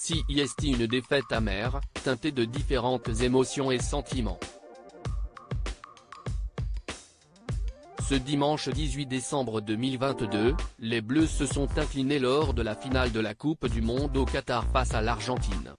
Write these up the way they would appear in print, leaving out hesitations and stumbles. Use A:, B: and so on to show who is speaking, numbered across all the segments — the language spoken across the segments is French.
A: CIST une défaite amère, teintée de différentes émotions et sentiments. Ce dimanche 18 décembre 2022, les Bleus se sont inclinés lors de la finale de la Coupe du Monde au Qatar face à l'Argentine.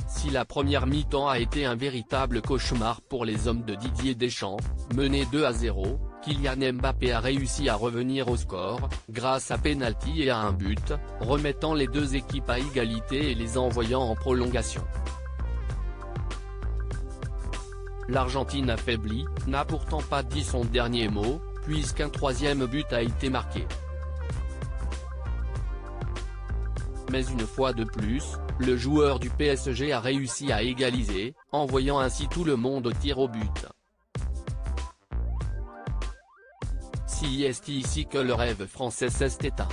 A: Si la première mi-temps a été un véritable cauchemar pour les hommes de Didier Deschamps, menés 2-0, Kylian Mbappé a réussi à revenir au score, grâce à pénalty et à un but, remettant les deux équipes à égalité et les envoyant en prolongation. L'Argentine affaiblie n'a pourtant pas dit son dernier mot, puisqu'un troisième but a été marqué. Mais une fois de plus, le joueur du PSG a réussi à égaliser, envoyant ainsi tout le monde au tir au but. CIST ici que le rêve français s'est éteint.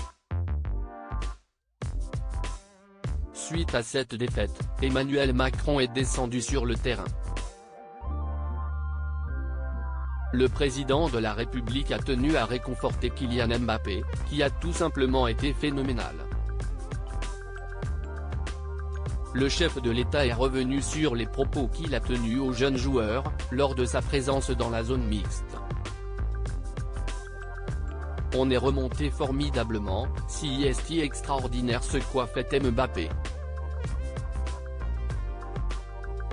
A: Suite à cette défaite, Emmanuel Macron est descendu sur le terrain. Le président de la République a tenu à réconforter Kylian Mbappé, qui a tout simplement été phénoménal. Le chef de l'État est revenu sur les propos qu'il a tenus aux jeunes joueurs, lors de sa présence dans la zone mixte. On est remonté formidablement, CIST extraordinaire ce qu'a fait Mbappé.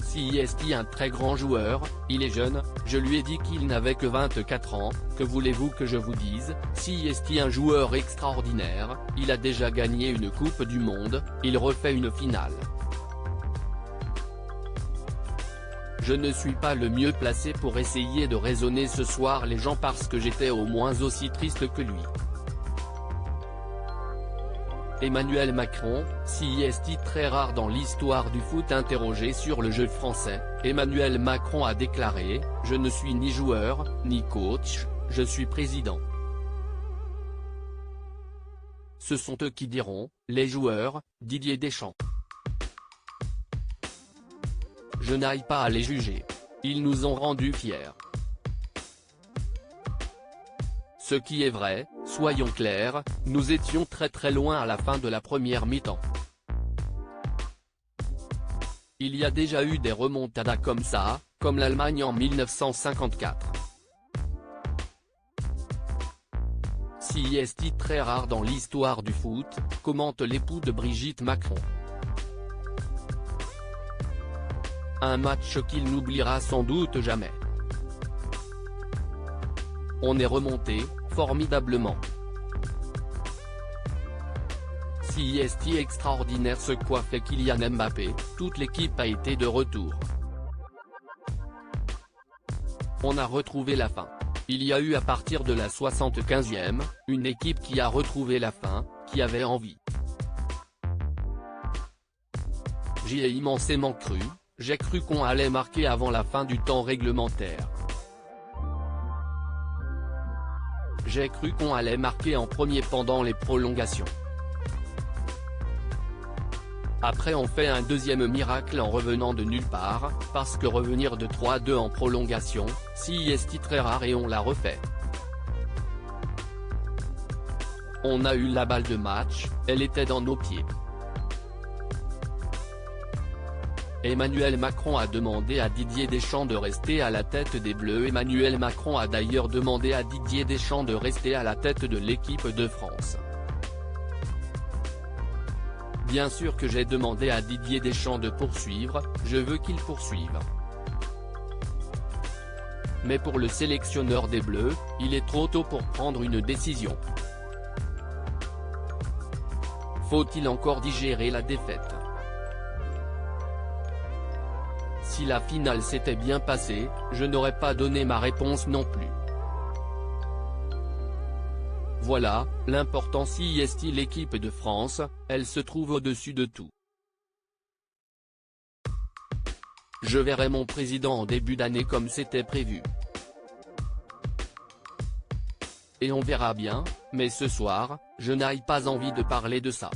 A: CIST un très grand joueur, il est jeune, je lui ai dit qu'il n'avait que 24 ans, que voulez-vous que je vous dise, CIST un joueur extraordinaire, il a déjà gagné une Coupe du Monde, il refait une finale. Je ne suis pas le mieux placé pour essayer de raisonner ce soir les gens parce que j'étais au moins aussi triste que lui. Emmanuel Macron, CIST très rare dans l'histoire du foot. Interrogé sur le jeu français, Emmanuel Macron a déclaré « Je ne suis ni joueur, ni coach, je suis président. Ce sont eux qui diront, les joueurs, Didier Deschamps. Je n'aille pas à les juger. Ils nous ont rendus fiers. » Ce qui est vrai, soyons clairs, nous étions très loin à la fin de la première mi-temps. Il y a déjà eu des remontadas comme ça, comme l'Allemagne en 1954. CIST très rare dans l'histoire du foot, commente l'époux de Brigitte Macron. Un match qu'il n'oubliera sans doute jamais. On est remonté, formidablement. CIST extraordinaire ce qu'a fait Kylian Mbappé, toute l'équipe a été de retour. On a retrouvé la fin. Il y a eu à partir de la 75e, une équipe qui a retrouvé la fin, qui avait envie. J'y ai immensément cru, j'ai cru qu'on allait marquer avant la fin du temps réglementaire. J'ai cru qu'on allait marquer en premier pendant les prolongations. Après on fait un deuxième miracle en revenant de nulle part, parce que revenir de 3-2 en prolongation, CIST très rare et on l'a refait. On a eu la balle de match, elle était dans nos pieds. Emmanuel Macron a demandé à Didier Deschamps de rester à la tête des Bleus. Emmanuel Macron a d'ailleurs demandé à Didier Deschamps de rester à la tête de l'équipe de France. Bien sûr que j'ai demandé à Didier Deschamps de poursuivre, je veux qu'il poursuive. Mais pour le sélectionneur des Bleus, il est trop tôt pour prendre une décision. Faut-il encore digérer la défaite? Si la finale s'était bien passée, je n'aurais pas donné ma réponse non plus. Voilà, l'important CIST l'équipe de France, elle se trouve au-dessus de tout. Je verrai mon président en début d'année comme c'était prévu. Et on verra bien, mais ce soir, je n'ai pas envie de parler de ça.